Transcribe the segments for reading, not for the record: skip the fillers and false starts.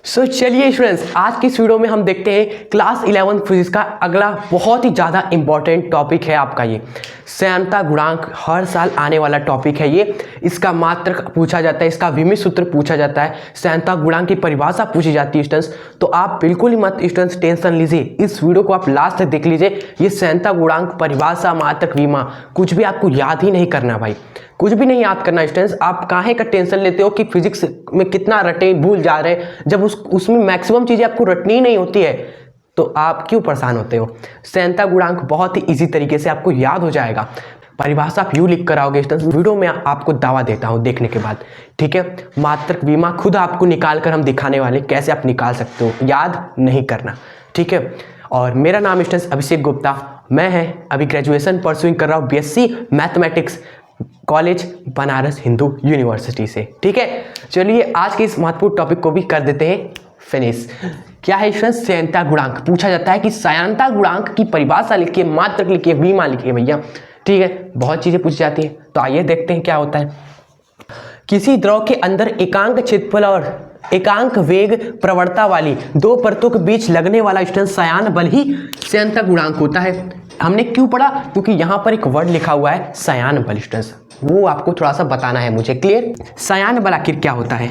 चलिए स्टूडेंट्स, आज की इस वीडियो में हम देखते हैं क्लास 11 फिजिक्स का अगला बहुत ही ज़्यादा इंपॉर्टेंट टॉपिक है आपका ये श्यानता गुणांक। हर साल आने वाला टॉपिक है ये। इसका मात्रक पूछा जाता है, इसका विमित सूत्र पूछा जाता है, श्यानता गुणांक की परिभाषा पूछी जाती है स्टूडेंट्स। तो आप बिल्कुल ही मत स्टूडेंट्स टेंशन लीजिए, इस वीडियो को आप लास्ट तक देख लीजिए। ये श्यानता गुणांक, परिभाषा, मात्रक, विमा कुछ भी आपको याद ही नहीं करना भाई, कुछ भी नहीं याद करना स्टूडेंट्स। आप काहे का टेंशन लेते हो कि फिजिक्स में कितना रटे भूल जा रहे हैं, जब उसमें मैक्सिमम चीज़ें आपको रटनी ही नहीं होती है, तो आप क्यों परेशान होते हो। श्यानता गुणांक बहुत ही इजी तरीके से आपको याद हो जाएगा। परिभाषा आप यूँ लिख कर आओगे स्टूडेंट्स, वीडियो में आपको दावा देता हूँ देखने के बाद, ठीक है। मात्रक, विमा खुद आपको निकाल कर हम दिखाने वाले कैसे आप निकाल सकते हो, याद नहीं करना, ठीक है। और मेरा नाम स्टूडेंट्स अभिषेक गुप्ता, मैं है अभी ग्रेजुएशन परसुइंग कर रहा हूँ BSc mathematics college Banaras Hindu university से, ठीक है। चलिए आज के इस महत्वपूर्ण टॉपिक को भी कर देते हैं फिनिश। क्या है स्टूडेंट्स, श्यानता गुणांक। पूछा जाता है कि श्यानता गुणांक की परिभाषा लिखिए, मात्रक लिखिए, विमा लिखिए भैया, ठीक है। बहुत चीजें पूछी जाती है, तो आइए देखते हैं क्या होता है। किसी द्रव के अंदर एकांक क्षेत्रफल और एकांक वेग प्रवणता वाली दो परतों के बीच लगने वाला स्टूडेंट श्यान बल ही श्यानता गुणांक होता है। हमने क्यों पढ़ा, क्योंकि यहाँ पर एक वर्ड लिखा हुआ है श्यान बल स्टूडेंट्स, वो आपको थोड़ा सा बताना है मुझे, क्लियर। श्यान बल आखिर क्या होता है,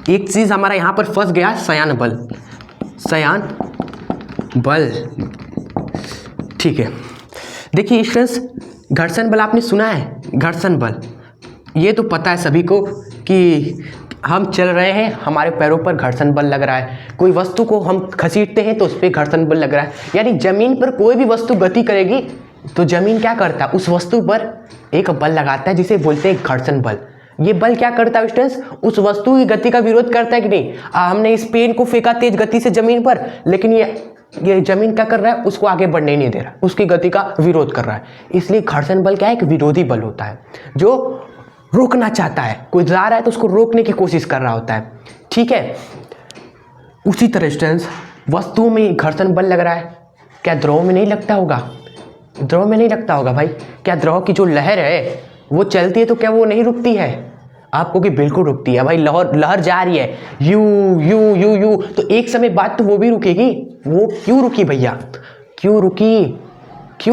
एक चीज हमारा यहाँ पर फंस गया, श्यान बल, श्यान बल, ठीक है। देखिए स्टूडेंट्स, घर्षण बल आपने सुना है, घर्षण बल ये तो पता है सभी को कि हम चल रहे हैं, हमारे पैरों पर घर्षण बल लग रहा है। कोई वस्तु को हम घसीटते हैं तो उस पर घर्षण बल लग रहा है। यानी जमीन पर कोई भी वस्तु गति करेगी तो जमीन क्या करता है, उस वस्तु पर एक बल लगाता है जिसे बोलते हैं घर्षण बल। ये बल क्या करता है स्टूडेंट्स, उस वस्तु की गति का विरोध करता है कि नहीं। हमने इस पेन को फेंका तेज गति से जमीन पर, लेकिन ये जमीन क्या कर रहा है, उसको आगे बढ़ने नहीं दे रहा, उसकी गति का विरोध कर रहा है। इसलिए घर्षण बल क्या है, एक विरोधी बल होता है जो रोकना चाहता है। कोई जा रहा है तो उसको रोकने की कोशिश कर रहा होता है, ठीक है। उसी तरह स्टूडेंट्स, वस्तुओं में घर्षण बल लग रहा है, क्या द्रव में नहीं लगता होगा, द्रव में नहीं लगता होगा भाई। क्या द्रव की जो लहर है वो चलती है तो क्या वो नहीं रुकती है, आपको कि बिल्कुल रुकती है भाई। लहर जा रही है यू यू यू यू, तो एक समय बाद तो वो भी रुकेगी। वो क्यों रुकी भैया, क्यों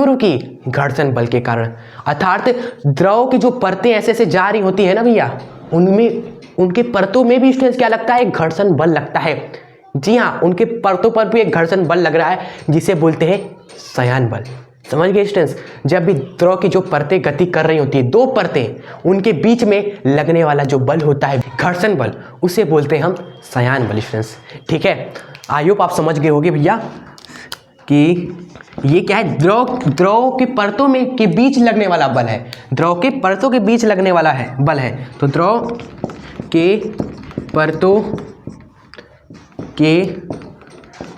रुकी, घर्षण बल के कारण। अर्थात द्रव की जो परतें ऐसे ऐसे जा रही होती है ना भैया, उनमें, उनके परतों में भी स्टूडेंट्स क्या लगता है, घर्षण बल लगता है। जी हाँ, उनके परतों पर भी एक घर्षण बल लग रहा है जिसे बोलते हैं श्यान बल। समझ गए स्टूडेंट्स, जब भी द्रव की जो परतें गति कर रही होती है, दो परतें, उनके बीच में लगने वाला जो बल होता है घर्षण बल, उसे बोलते हैं हम श्यान बल स्टूडेंट्स, ठीक है। आई होप आप समझ गए होंगे भैया कि ये क्या है, द्रव के परतों में के बीच लगने वाला बल है, द्रव के परतों के बीच लगने वाला है बल है। तो द्रव के परतों के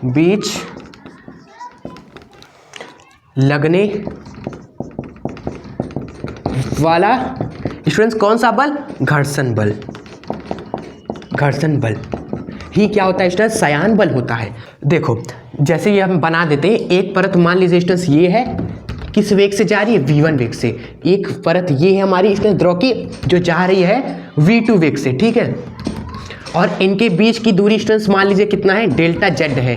बीच लगने वाला स्टूडेंट्स कौन सा बल, घर्षण बल। घर्षण बल ही क्या होता है स्टूडेंट्स, श्यान बल होता है। देखो जैसे ये हम बना देते हैं, एक परत मान लीजिए स्टूडेंट्स ये है, किस वेग से जा रही है, v1 वेग से। एक परत ये है हमारी स्टूडेंट्स द्रव की, जो जा रही है v2 वेग से, ठीक है। और इनके बीच की दूरी स्टूडेंट्स मान लीजिए कितना है, डेल्टा z है,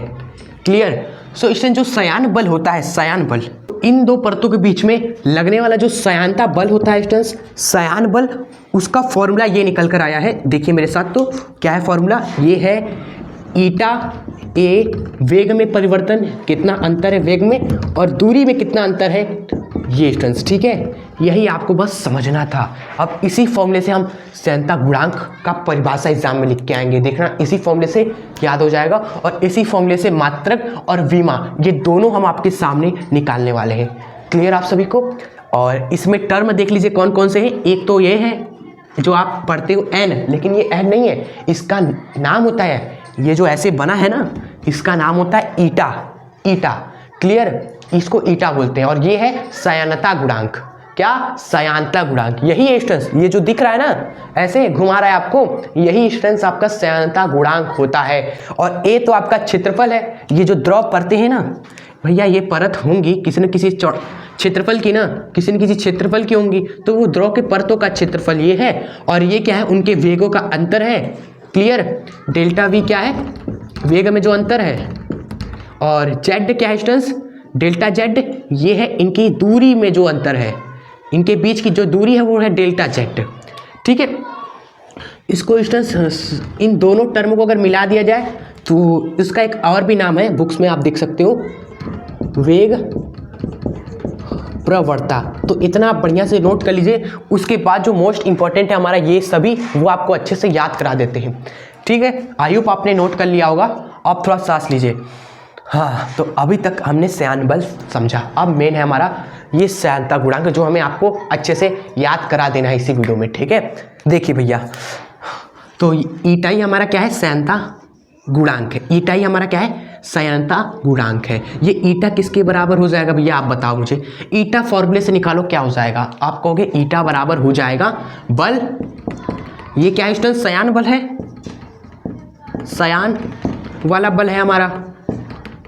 क्लियर। सो स्टूडेंट जो श्यान बल होता है, श्यान बल, इन दो परतों के बीच में लगने वाला जो श्यानता बल होता है स्टूडेंट्स, श्यान बल, उसका फॉर्मूला ये निकल कर आया है, देखिए मेरे साथ। तो क्या है फॉर्मूला, ये है ईटा ए, वेग में परिवर्तन, कितना अंतर है वेग में, और दूरी में कितना अंतर है, ये स्टूडेंट्स, ठीक है। यही आपको बस समझना था। अब इसी फॉर्मूले से हम श्यानता गुणांक का परिभाषा एग्जाम में लिख के आएंगे, देखना इसी फॉर्मूले से याद हो जाएगा। और इसी फॉर्मूले से मात्रक और विमा, ये दोनों हम आपके सामने निकालने वाले हैं, क्लियर आप सभी को। और इसमें टर्म देख लीजिए कौन कौन से हैं। एक तो ये है जो आप पढ़ते हो n, लेकिन ये n नहीं है, इसका नाम होता है, ये जो ऐसे बना है ना, इसका नाम होता है ईटा, ईटा, क्लियर, इसको ईटा बोलते हैं। और ये है श्यानता गुणांक, क्या, श्यानता गुणांक, यही है स्टूडेंट्स, ये जो दिख रहा है ना ऐसे घुमा रहा है आपको, यही स्टूडेंट्स आपका श्यानता गुणांक होता है। और ए तो आपका क्षेत्रफल है, ये जो द्रव परतें हैं ना भैया, ये परत होंगी किसी न किसी क्षेत्रफल की ना, किसी न किसी क्षेत्रफल की होंगी, तो वो द्रव के परतों का क्षेत्रफल ये है। और ये क्या है, उनके वेगों का अंतर है, क्लियर। डेल्टा वी क्या है, वेग में जो अंतर है, और जेड क्या है स्टूडेंट्स, डेल्टा जेड, ये है इनकी दूरी में जो अंतर है, इनके बीच की जो दूरी है वो है डेल्टा जेड। ठीक है, इसको स्टूडेंट्स इन दोनों टर्म को अगर मिला दिया जाए तो इसका एक और भी नाम है, बुक्स में आप देख सकते हो, वेग प्रवणता। तो इतना आप बढ़िया से नोट कर लीजिए। उसके बाद जो मोस्ट इंपॉर्टेंट है हमारा ये सभी, वो आपको अच्छे से याद करा देते हैं। ठीक है, आई होप आपने नोट कर लिया होगा। अब थोड़ा सांस लीजिए। हाँ, तो अभी तक हमने श्यान बल समझा। अब मेन है हमारा ये श्यानता गुणांक, जो हमें आपको अच्छे से याद करा देना है इसी वीडियो में। ठीक है, देखिए भैया, तो ईटा ही हमारा क्या है, श्यानता गुणांक है। ईटा ही हमारा क्या है, श्यानता गुणांक है। ये ईटा किसके बराबर हो जाएगा भैया, आप बताओ मुझे। ईटा फॉर्मूले से निकालो, क्या हो जाएगा, आप कहोगे ईटा बराबर हो जाएगा बल, ये क्या है स्टूडेंट, श्यान बल है, श्यान वाला बल है हमारा,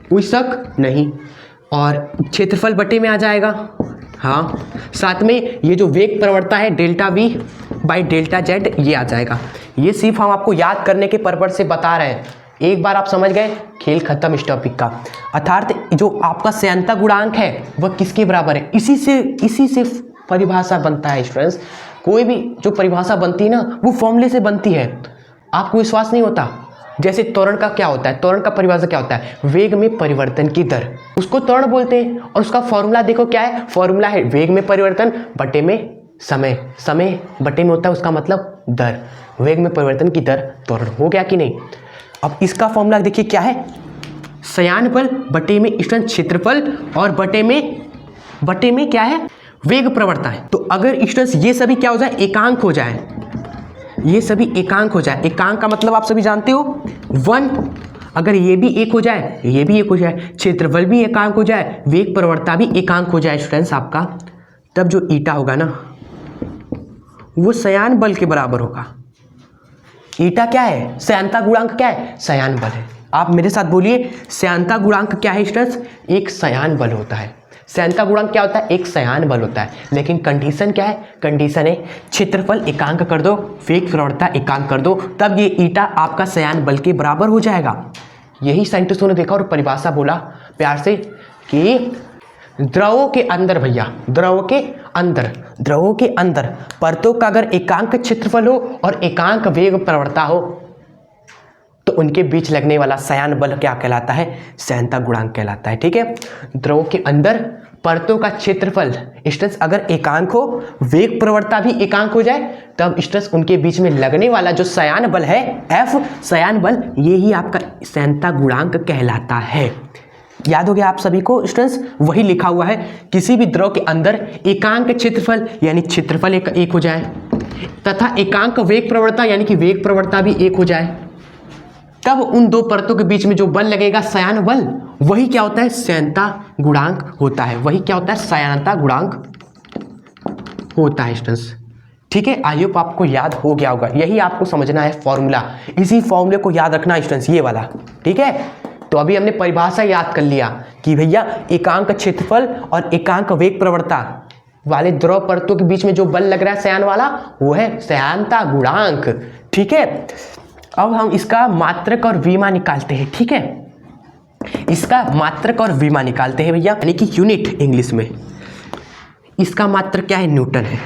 कोई शक नहीं, और क्षेत्रफल बटे में आ जाएगा। हाँ, साथ में ये जो वेग प्रवणता है delta we by delta Z, ये आ जाएगा। ये सिर्फ हम आपको याद करने के पर्पज से बता रहे हैं। एक बार आप समझ गए, खेल खत्म इस टॉपिक का। अर्थात जो आपका श्यानता गुणांक है वह किसके बराबर है, इसी से परिभाषा बनता है स्टूडेंट्स। कोई भी जो परिभाषा बनती है ना, वो फॉर्मूले से बनती है। आपको विश्वास नहीं होता, जैसे त्वरण का क्या होता है, त्वरण का परिभाषा क्या होता है, वेग में परिवर्तन की दर, उसको त्वरण बोलते हैं। और उसका फॉर्मूला देखो क्या है, फॉर्मूला है वेग में परिवर्तन बटे में समय, समय बटे में होता है उसका मतलब दर, वेग में परिवर्तन की दर त्वरण। हो गया कि नहीं। अब इसका फॉर्मूला देखिए क्या है, श्यान बल बटे में स्टूडेंट क्षेत्रफल, और बटे में क्या है, वेग प्रवणता है। तो अगर स्टूडेंट्स ये सभी क्या हो जाए, एकांक हो जाए, ये सभी एकांक हो जाए, एकांक का मतलब आप सभी जानते हो 1, अगर ये भी एक हो जाए, ये भी एक हो जाए, क्षेत्रफल भी एकांक हो जाए, वेग प्रवणता भी एकांक हो जाए स्टूडेंट्स आपका, तब जो ईटा होगा ना वो श्यान बल के बराबर होगा। ईटा क्या है, श्यानता गुणांक क्या है, श्यान बल है। आप मेरे साथ बोलिए, श्यानता गुणांक क्या है स्टूडेंट्स, एक श्यान बल होता है। श्यानता गुणांक क्या होता है, एक श्यान बल होता है। लेकिन कंडीशन क्या है, कंडीशन है क्षेत्रफल एकांक कर दो, वेग प्रवणता एकांक कर दो, तब ये ईटा आपका श्यान बल के बराबर हो जाएगा। यही साइंटिस्टों ने देखा और परिभाषा बोला प्यार से कि द्रवों के अंदर भैया, द्रवों के अंदर परतों का अगर एकांक क्षेत्रफल हो और एकांक वेग प्रवणता हो तो उनके बीच लगने वाला श्यान बल क्या कहलाता है, श्यानता गुणांक कहलाता है। ठीक है, द्रवों के अंदर परतों का क्षेत्रफल स्ट्रेस अगर एकांक हो, वेग प्रवणता भी एकांक हो जाए, तब स्ट्रेस उनके बीच में लगने वाला जो श्यान बल है F, श्यान बल, ये ही आपका श्यानता गुणांक कहलाता है। याद हो गया आप सभी को स्टूडेंट्स, वही लिखा हुआ है, किसी भी द्रव के अंदर एकांक क्षेत्रफल यानी क्षेत्रफल एक हो जाए तथा एकांक वेग प्रवणता यानी कि वेग प्रवणता भी एक हो जाए, तब उन दो परतों के बीच में जो बल लगेगा श्यान बल, वही क्या होता है, श्यानता गुणांक होता है। वही क्या होता है, श्यानता गुणांक होता है स्टूडेंट्स। ठीक है, आई होप आपको याद हो गया होगा। यही आपको समझना है फॉर्मूला, इसी फॉर्मूले को याद रखना स्टूडेंट्स, ये वाला। ठीक है, तो अभी हमने परिभाषा याद कर लिया कि भैया एकांक क्षेत्रफल और एकांक वेग प्रवणता वाले द्रव परतों के बीच में जो बल लग रहा है श्यान वाला, वो है श्यानता गुणांक। ठीक है, अब हम इसका मात्रक और विमा निकालते हैं। ठीक है, इसका मात्रक और विमा निकालते हैं भैया, यानी कि यूनिट इंग्लिश में। इसका मात्रक क्या है, न्यूटन है।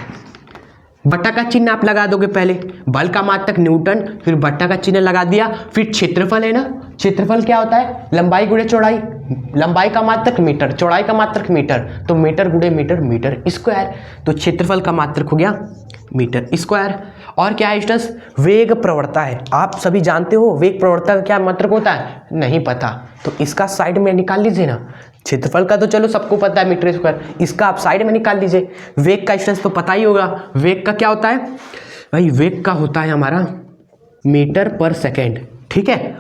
बटा का चिन्ह आप लगा दोगे, पहले बल का मात्रक न्यूटन, फिर बटा का चिन्ह लगा दिया, फिर क्षेत्रफल है ना, क्षेत्रफल क्या होता है, लंबाई गुणे चौड़ाई, लंबाई का मात्रक मीटर, चौड़ाई का मात्रक मीटर, तो मीटर गुणे मीटर, मीटर स्क्वायर, तो क्षेत्रफल का मात्रक हो गया मीटर स्क्वायर। और क्या है स्टूडेंट्स, वेग प्रवणता है। आप सभी जानते हो वेग प्रवणता का क्या मात्रक होता है, नहीं पता तो इसका साइड में निकाल लीजिए ना। क्षेत्रफल का तो चलो सबको पता है मीटर स्क्वायर, इसका आप साइड में निकाल लीजिए। वेग का स्टूडेंट्स तो पता ही होगा, वेग का क्या होता है भाई, वेग का होता है हमारा मीटर पर सेकेंड। ठीक है,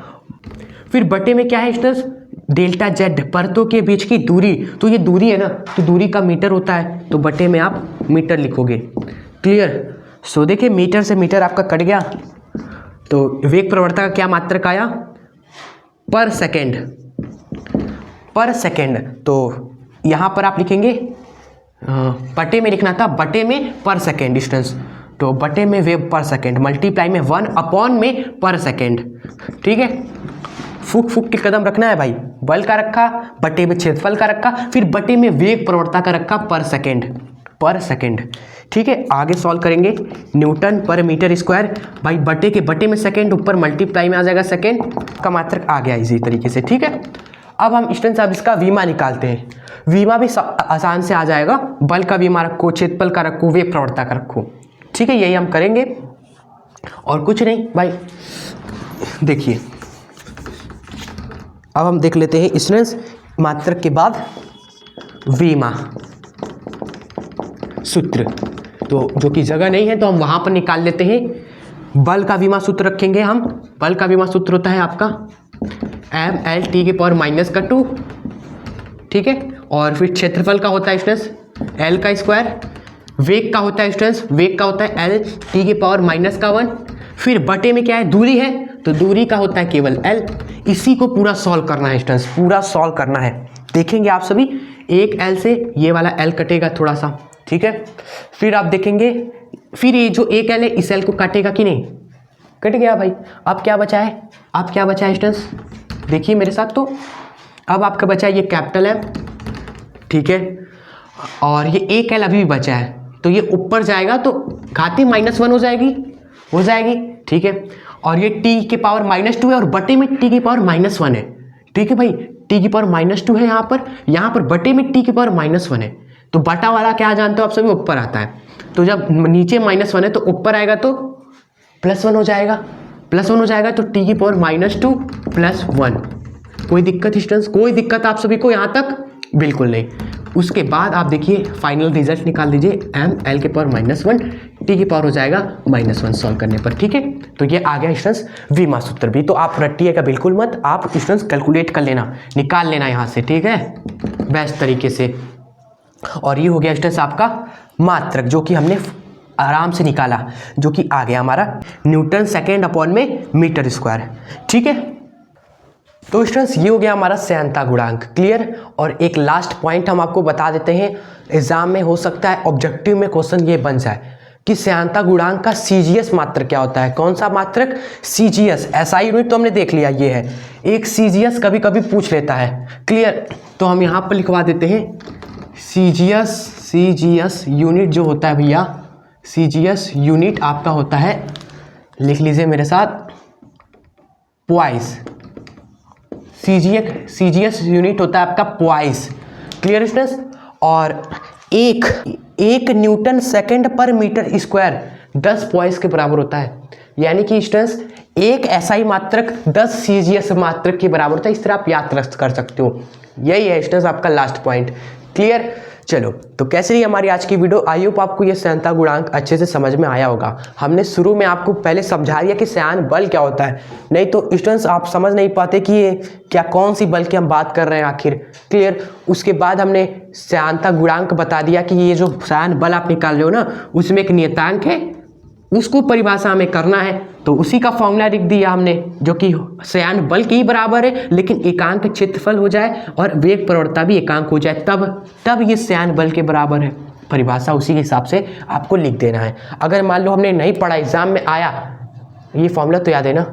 फिर बटे में क्या है स्टूडेंट्स, डेल्टा जेड, परतों के बीच की दूरी, तो ये दूरी है ना, तो दूरी का मीटर होता है, तो बटे में आप मीटर लिखोगे। क्लियर। सो देखिए, मीटर से मीटर आपका कट गया, तो वेग प्रवणता का क्या मात्रक आया, पर सेकेंड, पर सेकेंड। तो यहाँ पर आप लिखेंगे, बटे में लिखना था, बटे में पर सेकेंड डिस्टेंस, तो बटे में वेव पर सेकेंड, मल्टीप्लाई में 1 अपॉन में पर सेकेंड। ठीक है, फूक फूक के कदम रखना है भाई। बल का रखा, बटे में क्षेत्रफल का रखा, फिर बटे में वेग प्रवणता का रखा पर सेकेंड। ठीक है, आगे सॉल्व करेंगे। न्यूटन पर मीटर स्क्वायर, भाई बटे के बटे में सेकेंड, ऊपर मल्टीप्लाई में आ जाएगा सेकेंड का मात्रक आ गया इसी तरीके से। ठीक है, अब हम स्टूडेंट्स अब इसका वीमा निकालते हैं। वीमा भी आसान से आ जाएगा। बल का वीमा रखो, क्षेत्रफल का रखो, वेग प्रवणता का रखो। ठीक है, यही हम करेंगे और कुछ नहीं भाई। देखिए अब हम देख लेते हैं स्टूडेंट्स मात्रक के बाद वीमा सूत्र, तो जो कि जगह नहीं है तो हम वहाँ पर निकाल लेते हैं। बल का विमा सूत्र रखेंगे हम। बल का विमा सूत्र होता है आपका mL(T⁻²). ठीक है, और फिर क्षेत्रफल का होता है स्टूडेंट्स L का स्क्वायर। वेग का होता है स्टूडेंट्स, वेग का होता है L(T⁻⁻1). फिर बटे में क्या है, दूरी है, तो दूरी का होता है केवल L। इसी को पूरा सॉल्व करना है स्टूडेंट्स, पूरा सॉल्व करना है। देखेंगे आप सभी, एक L से ये वाला L कटेगा थोड़ा सा। ठीक है, फिर आप देखेंगे, फिर ये जो एक L है इस L को काटेगा कि नहीं, कट गया भाई। अब क्या बचा है, अब क्या बचा है स्टूडेंट्स, देखिए मेरे साथ। तो अब आपका बचा है ये कैपिटल M। ठीक है, और ये एक L अभी भी बचा है, तो ये ऊपर जाएगा तो घाती -1 हो जाएगी। ठीक है, और ये T⁻⁻2 है और बटे में T⁻⁻1 है। ठीक है भाई, T⁻⁻2 है यहाँ पर बटे में T⁻⁻1 है। तो बटा वाला क्या जानते हो आप सभी, ऊपर आता है। तो जब नीचे -1 है तो ऊपर आएगा तो +1 हो जाएगा, +1 हो जाएगा तो T⁻2 + 1। कोई दिक्कत स्टूडेंट्स, कोई दिक्कत आप सभी को यहाँ तक, बिल्कुल नहीं। उसके बाद आप देखिए फाइनल रिजल्ट निकाल दीजिए, mL⁻⁻1 T की पावर हो जाएगा -1 सॉल्व करने पर। ठीक है, तो ये आ गया स्टूडेंट्स वीमा सूत्र भी। तो आप रट्टिएगा बिल्कुल मत, आप स्टूडेंट्स कैलकुलेट कर लेना, निकाल लेना यहाँ से। ठीक है, बेस्ट तरीके से। और ये हो गया स्टूडेंट्स आपका मात्रक, जो कि हमने आराम से निकाला, जो कि आ गया हमारा न्यूटन सेकेंड अपॉन में मीटर स्क्वायर। ठीक है, तो स्टूडेंट्स ये हो गया हमारा श्यानता गुणांक। क्लियर। और एक लास्ट पॉइंट हम आपको बता देते हैं, एग्जाम में हो सकता है ऑब्जेक्टिव में क्वेश्चन ये बन जाए कि श्यानता गुणांक का CGS मात्रक क्या होता है। कौन सा मात्रक, CGS। SI यूनिट तो हमने देख लिया, ये है एक CGS कभी कभी पूछ लेता है। क्लियर, तो हम यहाँ पर लिखवा देते हैं CGS यूनिट जो होता है भैया, CGS यूनिट आपका होता है, लिख लीजिए मेरे साथ, पॉइस। CGS यूनिट होता है आपका पॉइस। Clear students. और एक न्यूटन सेकंड पर मीटर स्क्वायर 10 पॉइस के बराबर होता है। यानी कि स्टूडेंट्स एक SI मात्रक 10 CGS मात्रक के बराबर होता है। इस तरह आप याद रख कर सकते हो। यही है स्टूडेंट्स आपका लास्ट पॉइंट। क्लियर। चलो, तो कैसे रही हमारी आज की वीडियो। आई होप आपको ये श्यानता गुणांक अच्छे से समझ में आया होगा। हमने शुरू में आपको पहले समझा दिया कि श्यान बल क्या होता है, नहीं तो स्टूडेंट्स आप समझ नहीं पाते कि ये क्या, कौन सी बल की हम बात कर रहे हैं आखिर। क्लियर। उसके बाद हमने श्यानता गुणांक बता दिया कि ये जो श्यान बल आप निकाल रहे हो ना, उसमें एक नियतांक है, उसको परिभाषा हमें करना है, तो उसी का फॉर्मूला लिख दिया हमने, जो कि श्यान बल के ही बराबर है, लेकिन एकांक क्षेत्रफल हो जाए और वेग प्रवणता भी एकांक हो जाए, तब ये श्यान बल के बराबर है। परिभाषा उसी के हिसाब से आपको लिख देना है। अगर मान लो हमने नहीं पढ़ा, एग्जाम में आया, ये फॉर्मूला तो याद है ना,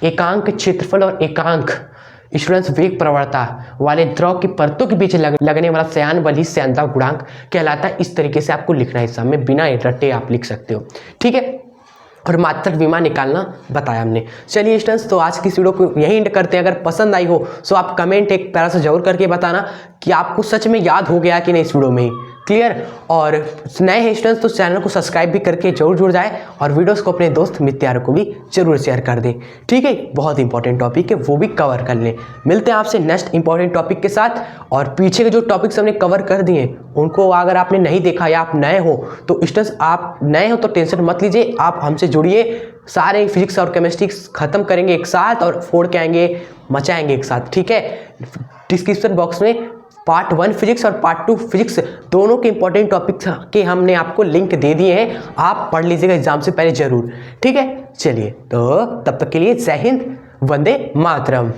एकांक क्षेत्रफल और एकांक स्टूडेंट्स वेग प्रवणता वाले द्रव की परतों के बीच लगने वाला श्यान बल ही श्यानता गुणांक कहलाता है। इस तरीके से आपको लिखना है एग्जाम में, बिना रट्टे आप लिख सकते हो। ठीक है, और मात्रक विमा निकालना बताया हमने। चलिए स्टूडेंट्स, तो आज की वीडियो को यहीं एंड करते हैं। अगर पसंद आई हो तो आप कमेंट एक प्यारा सा जरूर करके बताना कि आपको सच में याद हो गया कि नहीं इस वीडियो में। क्लियर। और नए हैं स्टूडेंट्स तो चैनल को सब्सक्राइब भी करके जरूर जुड़ जाए और वीडियोस को अपने दोस्त मित्रों को भी जरूर शेयर कर दें। ठीक है, बहुत इंपॉर्टेंट टॉपिक है, वो भी कवर कर लें। मिलते हैं आपसे नेक्स्ट इंपॉर्टेंट टॉपिक के साथ। और पीछे के जो टॉपिक्स हमने कवर कर दिए उनको अगर आपने नहीं देखा या आप नए हो तो स्टूडेंट्स, आप नए हो तो टेंशन मत लीजिए, आप हमसे जुड़िए। सारे फिजिक्स और केमिस्ट्री खत्म करेंगे एक साथ और फोड़ के आएंगे, मचाएंगे एक साथ। ठीक है, डिस्क्रिप्शन बॉक्स में पार्ट 1 फिजिक्स और पार्ट 2 फिजिक्स दोनों के इंपॉर्टेंट टॉपिक्स के हमने आपको लिंक दे दिए हैं, आप पढ़ लीजिएगा एग्जाम से पहले जरूर। ठीक है, चलिए तो तब तक के लिए जय हिंद, वंदे मातरम।